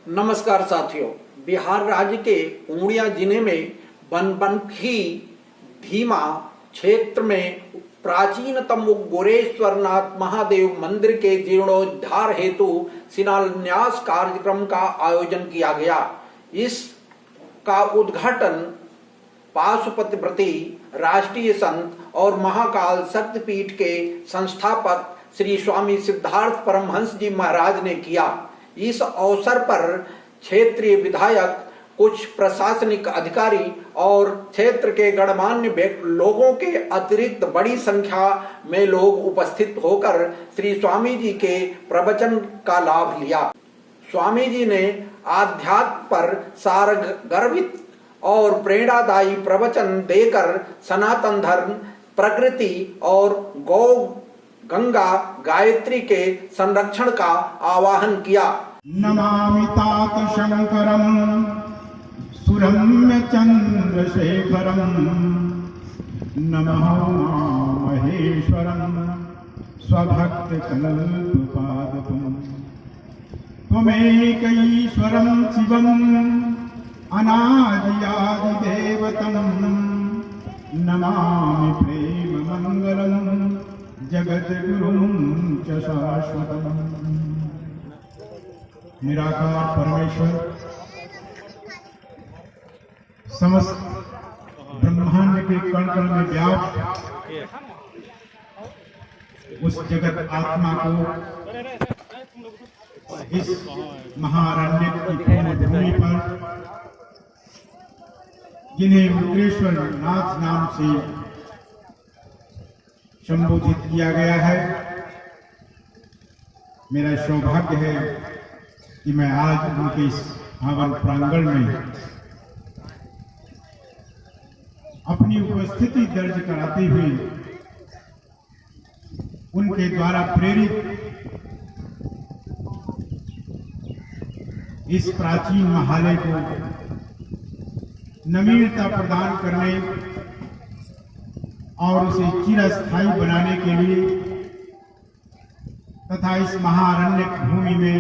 नमस्कार साथियों, बिहार राज्य के पूर्णिया जिले में बनबनखी धीमा क्षेत्र में प्राचीनतम गोरेश्वरनाथ महादेव मंदिर के जीर्णोद्धार हेतु शिलान्यास कार्यक्रम का आयोजन किया गया। इसका उद्घाटन पाशुपतिव्रती राष्ट्रीय संत और महाकाल शक्तिपीठ के संस्थापक श्री स्वामी सिद्धार्थ परमहंस जी महाराज ने किया। इस अवसर पर क्षेत्रीय विधायक, कुछ प्रशासनिक अधिकारी और क्षेत्र के गणमान्य लोगों के अतिरिक्त बड़ी संख्या में लोग उपस्थित होकर श्री स्वामी जी के प्रवचन का लाभ लिया। स्वामी जी ने आध्यात्म पर सारगर्भित और प्रेरणादायी प्रवचन देकर सनातन धर्म, प्रकृति और गौ गंगा गायत्री के संरक्षण का आह्वान किया। नमामि तात शंकरम सुरम्य चंद्रशेखरम नमः महेश्वरम स्वभक्त कल्पपादकम त्वमेकैश्वरं शिवम अनादिदेवतम नमामि प्रेम मंगलम जगद्गुरुं च शाश्वतम्। निराकार परमेश्वर समस्त ब्रह्मांड के कण कण में व्याप्त उस जगत आत्मा को इस महारण्य की भूमि पर जिन्हें उग्रेश्वर नाथ नाम से संबोधित किया गया है, मेरा सौभाग्य है कि मैं आज उनके इस पावन प्रांगण में अपनी उपस्थिति दर्ज कराते हुए उनके द्वारा प्रेरित इस प्राचीन महालय को नवीनता प्रदान करने और उसे चिरस्थायी बनाने के लिए तथा इस महारण्य भूमि में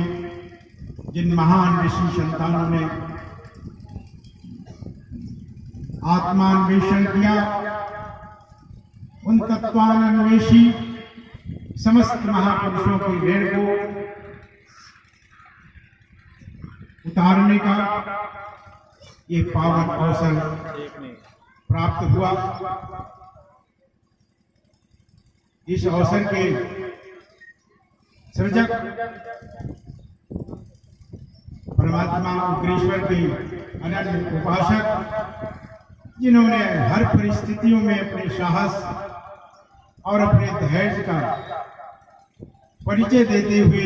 जिन महान ऋषि संतानों ने आत्मान्वेषण किया, उन तत्वान्वेषी समस्त महापुरुषों की ऋण को उतारने का ये पावन अवसर प्राप्त हुआ। इस अवसर के सृजक परमात्मा उग्रेश्वर के अनन्य उपासक, जिन्होंने हर परिस्थितियों में अपने साहस और अपने धैर्य का परिचय देते हुए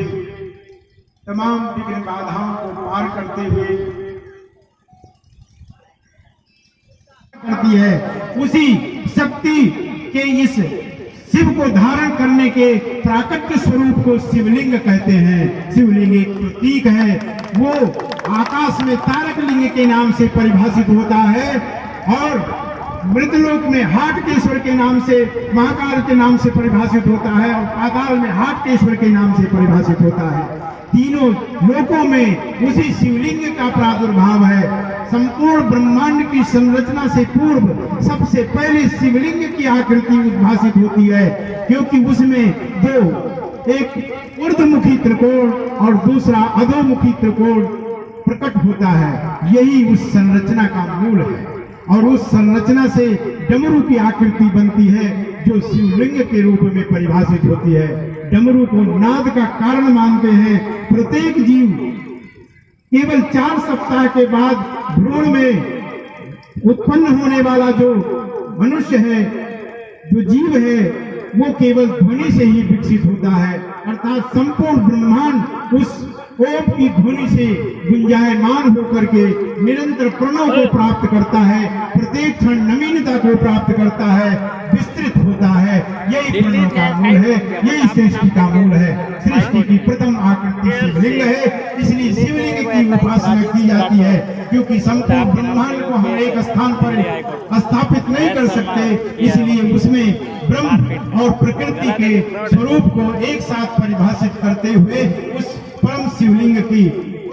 तमाम विघ्न बाधाओं को पार करते हुए करती है, उसी शक्ति के इस शिव को धारण करने के प्राकट्य स्वरूप को शिवलिंग कहते हैं। शिवलिंग एक प्रतीक है, वो आकाश में तारक लिंग के नाम से परिभाषित होता है और मृतलोक में हाटकेश्वर के नाम से, महाकाल के नाम से परिभाषित होता है और पाताल में हाटकेश्वर के नाम से परिभाषित होता है। तीनों लोकों में उसी शिवलिंग का प्रादुर्भाव है। संपूर्ण ब्रह्मांड की संरचना से पूर्व सबसे पहले शिवलिंग की आकृति उद्भासित होती है, क्योंकि उसमें दो, एक ऊर्ध्वमुखी त्रिकोण और दूसरा अधोमुखी त्रिकोण प्रकट होता है। यही उस संरचना का मूल है और उस संरचना से डमरू की आकृति बनती है जो शिवलिंग के रूप में परिभाषित होती है। डमरू को नाद का कारण मानते हैं। प्रत्येक जीव केवल 4 सप्ताह के बाद भ्रूण में उत्पन्न होने वाला जो मनुष्य है, जो जीव है, वो केवल ध्वनि से ही विकसित होता है, अर्थात संपूर्ण ब्रह्मांड उस ओम की ध्वनि से गुंजायमान होकर के निरंतर प्रणव को प्राप्त करता है, प्रत्येक क्षण नवीनता को प्राप्त करता है, विस्तृत होता है। यही प्रणव का मूल है, यही सृष्टि का मूल है। सृष्टि की प्रथम आकृति शिवलिंग है, इसलिए शिवलिंग की उपासना की जाती है, क्योंकि संपूर्ण ब्रह्मांड को हम एक स्थान पर स्थापित नहीं कर सकते, इसलिए उसमें ब्रह्म और प्रकृति के स्वरूप को एक साथ परिभाषित करते हुए उस परम शिवलिंग की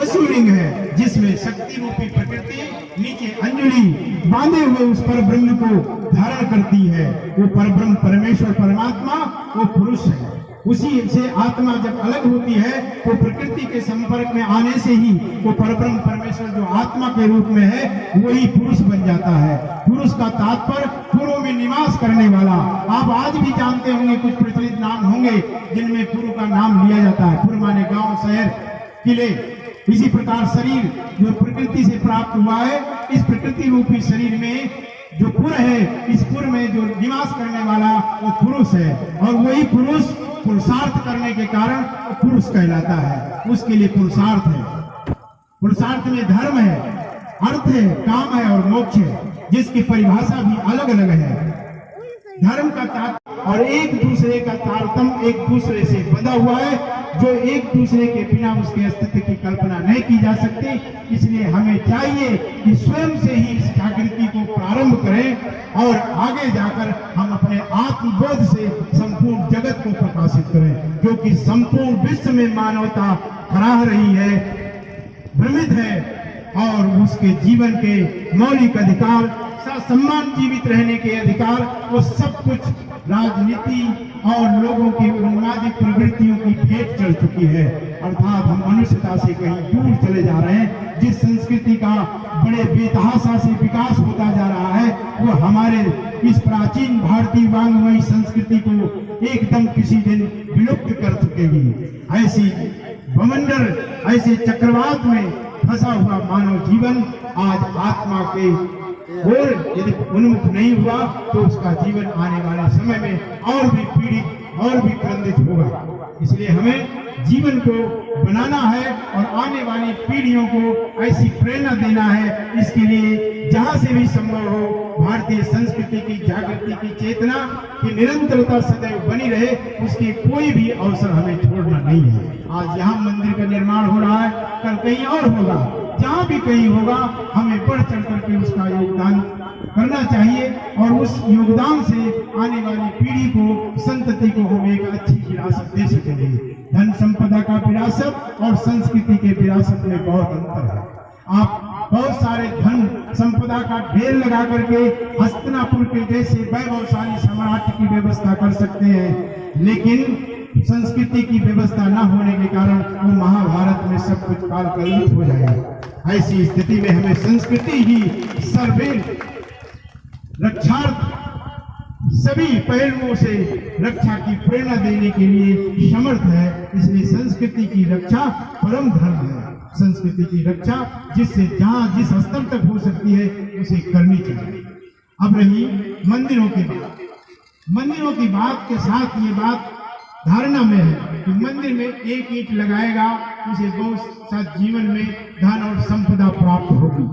शिवलिंग है जिसमें शक्ति रूपी प्रकृति नीचे अंजलि बांधे हुए उस पर ब्रह्म को धारण करती है। वो परब्रह्म परमेश्वर परमात्मा वो पुरुष है। उसी से आत्मा जब अलग होती है तो प्रकृति के संपर्क में आने से ही वो परब्रह्म परमेश्वर जो आत्मा के रूप में है वही पुरुष बन जाता है। पुरुष का तात्पर्य पुरों में निवास करने वाला। आप आज भी जानते होंगे कुछ प्रचलित नाम होंगे जिनमें पुरु का नाम लिया जाता है। पुर माने गांव, शहर, किले। इसी प्रकार शरीर जो प्रकृति से प्राप्त हुआ है, इस प्रकृति रूपी शरीर में जो पुर है, इस पुर में जो निवास करने वाला वो पुरुष है। और वही पुरुष पुरुषार्थ करने के कारण पुरुष कहलाता है। उसके लिए पुरुषार्थ है। पुरुषार्थ में धर्म है, अर्थ है, काम है और मोक्ष है, जिसकी परिभाषा भी अलग अलग है। धर्म का तात्पर्य और एक दूसरे का तारतम्य एक दूसरे से बंधा हुआ है, जो एक दूसरे के बिना उसके अस्तित्व की कल्पना नहीं की जा सकती। इसलिए हमें चाहिए कि स्वयं से ही इस जागृति को प्रारंभ करें और आगे जाकर हम अपने आत्मबोध से संपूर्ण जगत को प्रकाशित करें, जो कि संपूर्ण विश्व में मानवता कराह रही है, भ्रमित है। और उसके जीवन के मौलिक अधिकार, सम्मान, जीवित रहने के अधिकार, वो सब कुछ राजनीति और लोगों की उन्मादित प्रवृत्तियों की भेंट चढ़ चुकी है। अर्थात हम मनुष्यता से कहीं दूर चले जा रहे हैं। जिस संस्कृति का बड़े बेतहाशा से विकास होता जा रहा है, वो हमारे इस प्राचीन भारतीय वांग्मयी संस्कृति को एकदम किसी दिन विलुप्त कर चुकेगी। ऐसी बवंडर, ऐसे चक्रवात में फंसा हुआ मानव जीवन आज आत्मा के और यदि उन्मुख नहीं हुआ तो उसका जीवन आने वाले समय में और भी पीड़ित और भी क्रंदित होगा। इसलिए हमें जीवन को बनाना है और आने वाली पीढ़ियों को ऐसी प्रेरणा देना है। इसके लिए जहां से भी संभव हो भारतीय संस्कृति की जागृति की चेतना की निरंतरता सदैव बनी रहे, उसके कोई भी अवसर हमें छोड़ना नहीं है। आज यहाँ मंदिर का निर्माण हो रहा है, कल कहीं और होगा। जहाँ भी कहीं होगा हमें बढ़ चढ़ करके उसका योगदान करना चाहिए और उस योगदान से आने वाली पीढ़ी को, संतति को हम एक अच्छी विरासत दे सकेंगे। धन संपदा का विरासत और संस्कृति के विरासत में बहुत अंतर है। आप बहुत सारे धन संपदा का ढेर लगा करके हस्तिनापुर के जैसे वैभवशाली सम्राट की व्यवस्था कर सकते हैं, लेकिन संस्कृति की व्यवस्था न होने के कारण वो महाभारत में सब कुछ काल कलुषित हो जाएगा। ऐसी स्थिति में हमें संस्कृति ही सर्वे रक्षार्थ सभी पहलुओं से रक्षा की प्रेरणा देने के लिए समर्थ है। इसलिए संस्कृति की रक्षा परम धर्म है। संस्कृति की रक्षा जिससे जहां जिस स्तर तक हो सकती है उसे करनी चाहिए। अब रही मंदिरों की बात। मंदिरों की बात के साथ ये बात धारणा में है कि मंदिर में एक ईंट लगाएगा उसे बहुत सा जीवन में धन और संपदा प्राप्त होगी।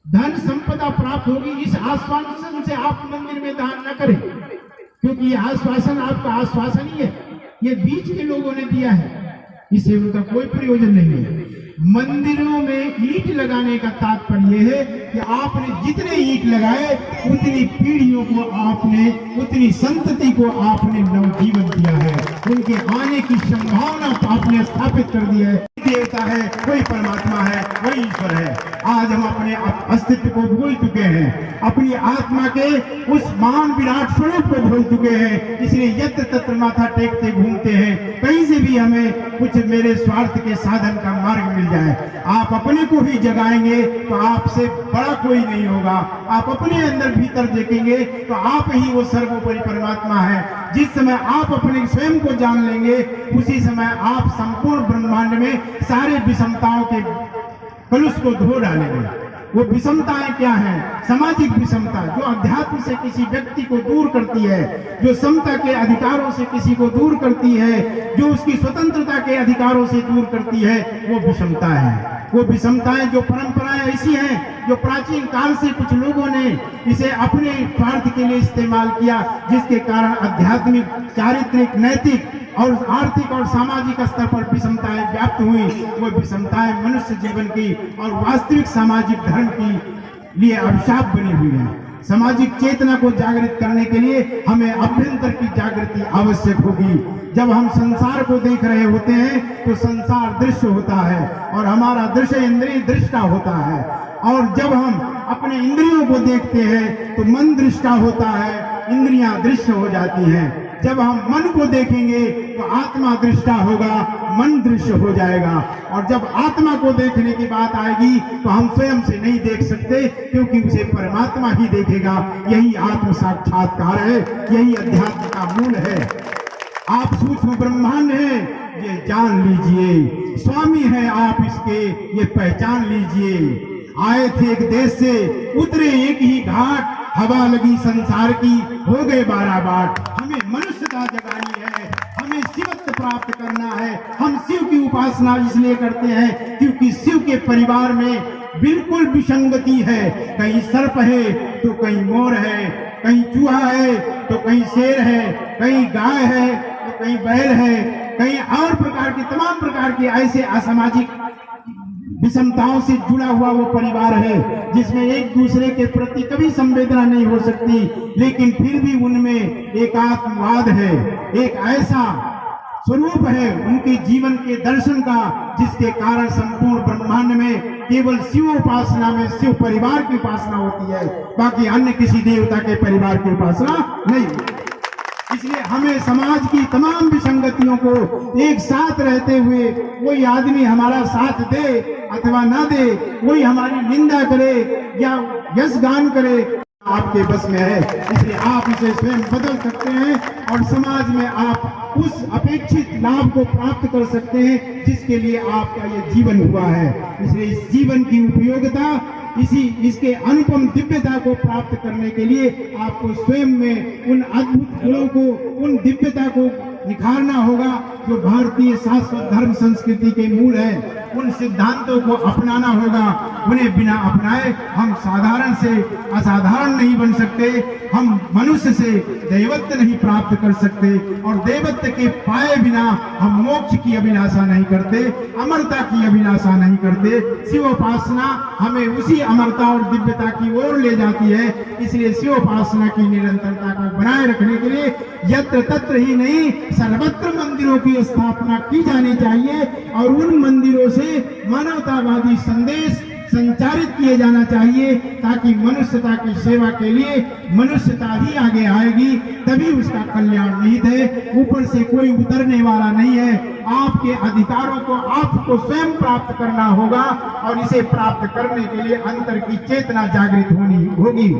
धन संपदा प्राप्त होगी, इस आश्वासन से आप मंदिर में दान न करें, क्योंकि ये आश्वासन आपका आश्वासन ही है, ये बीच के लोगों ने दिया है, इससे उनका कोई प्रयोजन नहीं है। मंदिरों में ईंट लगाने का तात्पर्य यह है कि आपने जितने ईंट लगाए उतनी पीढ़ियों को आपने, उतनी संतति को आपने नवजीवन दिया है, उनके आने की संभावना आपने स्थापित कर दी है। देवता है, कोई परमात्मा है, वही ईश्वर है। आज हम अपने अस्तित्व को भूल चुके हैं, अपनी आत्मा के उस महान विराट स्वरूप को भूल चुके हैं। इसलिए यत्र तत्र माथा टेकते घूमते हैं, कहीं से भी हमें कुछ मेरे स्वार्थ के साधन का मार्ग मिल जाए। आप अपने को ही जगाएंगे तो आपसे बड़ा कोई नहीं होगा। आप अपने अंदर भीतर देखेंगे तो आप ही वो सर्वोपरि परमात्मा है। जिस समय आप अपने स्वयं को जान लेंगे उसी समय आप संपूर्ण ब्रह्मांड में सारे विषमताओं के कलुष को धो डालेंगे। वो विषमताएं क्या हैं? सामाजिक विषमता जो अध्यात्म से किसी व्यक्ति को दूर करती है, जो समता के अधिकारों से किसी को दूर करती है, जो उसकी स्वतंत्रता के अधिकारों से दूर करती है, वो विषमता है। वो विषमताएं जो परंपराएं ऐसी हैं जो प्राचीन काल से कुछ लोगों ने इसे अपने स्वार्थ के लिए इस्तेमाल किया, जिसके कारण आध्यात्मिक, चारित्रिक, नैतिक और आर्थिक और सामाजिक स्तर पर विषमताएं व्याप्त हुई। वो विषमताएं मनुष्य जीवन की और वास्तविक सामाजिक धर्म की लिए अभिशाप बनी हुई है। सामाजिक चेतना को जागृत करने के लिए हमें अभ्यंतर की जागृति आवश्यक होगी। जब हम संसार को देख रहे होते हैं तो संसार दृश्य होता है और हमारा दृश्य इंद्रिय दृष्टा होता है, और जब हम अपने इंद्रियों को देखते हैं तो मन दृष्टा होता है, इंद्रियां दृश्य हो जाती हैं। जब हम मन को देखेंगे तो आत्मा दृष्टा होगा, मन दृश्य हो जाएगा, और जब आत्मा को देखने की बात आएगी तो हम स्वयं से नहीं देख सकते, क्योंकि उसे परमात्मा ही देखेगा। यही आत्म साक्षात्कार है, यही अध्यात्म का मूल है। आप सूक्ष्म ब्रह्मांड हैं, ये जान लीजिए, स्वामी है आप इसके, ये पहचान लीजिए। आए थे एक देश से, उतरे एक ही घाट, हवा लगी संसार की, हो गए 12 बाट। हमें मनुष्यता जगानी है, हमें शिवत्व प्राप्त करना है। हम शिव की उपासना इसलिए करते हैं क्योंकि शिव के परिवार में बिल्कुल विसंगति है। कहीं सर्प है तो कहीं मोर है, कहीं चूहा है तो कहीं शेर है, कहीं गाय है तो कहीं बैल है, कहीं और प्रकार की तमाम प्रकार के ऐसे असामाजिक विषमताओं से जुड़ा हुआ वो परिवार है जिसमें एक दूसरे के प्रति कभी संवेदना नहीं हो सकती, लेकिन फिर भी उनमें एक आत्मवाद है, एक ऐसा स्वरूप है उनके जीवन के दर्शन का, जिसके कारण संपूर्ण ब्रह्मांड में केवल शिव उपासना में शिव परिवार की उपासना होती है, बाकी अन्य किसी देवता के परिवार की उपासना नहीं। इसलिए हमें समाज की तमाम विसंगतियों को एक साथ रहते हुए, कोई आदमी हमारा साथ दे अथवा ना दे, कोई हमारी निंदा करे या यश गान करे, आपके बस में है। इसलिए आप इसे स्वयं बदल सकते हैं और समाज में आप उस अपेक्षित लाभ को प्राप्त कर सकते हैं जिसके लिए आपका ये जीवन हुआ है। इसलिए इस जीवन की उपयोगिता, इसके अनुपम दिव्यता को प्राप्त करने के लिए आपको स्वयं में उन अद्भुत गुणों को, उन दिव्यता को निखारना होगा जो भारतीय शाश्वत धर्म संस्कृति के मूल है। उन सिद्धांतों को अपनाना होगा। उन्हें बिना अपनाए हम साधारण से असाधारण नहीं बन सकते, हम मनुष्य से दैवत्व नहीं प्राप्त कर सकते, और दैवत्व के पाए बिना हम मोक्ष की अभिलाषा नहीं करते, अमरता की अभिलाषा नहीं करते। शिवोपासना हमें उसी अमरता और दिव्यता की ओर ले जाती है। इसलिए शिवोपासना की निरंतरता को बनाए रखने के लिए यत्र तत्र ही नहीं, सर्वत्र मंदिरों की स्थापना की जानी चाहिए, और उन मंदिरों से मानवतावादी संदेश संचारित किए जाना चाहिए, ताकि मनुष्यता की सेवा के लिए मनुष्यता ही आगे आएगी, तभी उसका कल्याण निहित है। ऊपर से कोई उतरने वाला नहीं है। आपके अधिकारों को आपको स्वयं प्राप्त करना होगा, और इसे प्राप्त करने के लिए अंतर की चेतना जागृत होनी होगी।